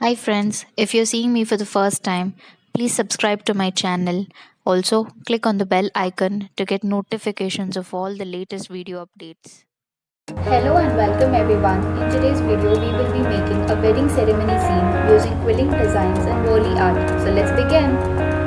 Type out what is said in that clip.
Hi friends, if you're seeing me for the first time, please subscribe to my channel. Also, click on the bell icon to get notifications of all the latest video updates. Hello and welcome everyone. In today's video, we will be making a wedding ceremony scene using quilling designs and Warli art. So let's begin.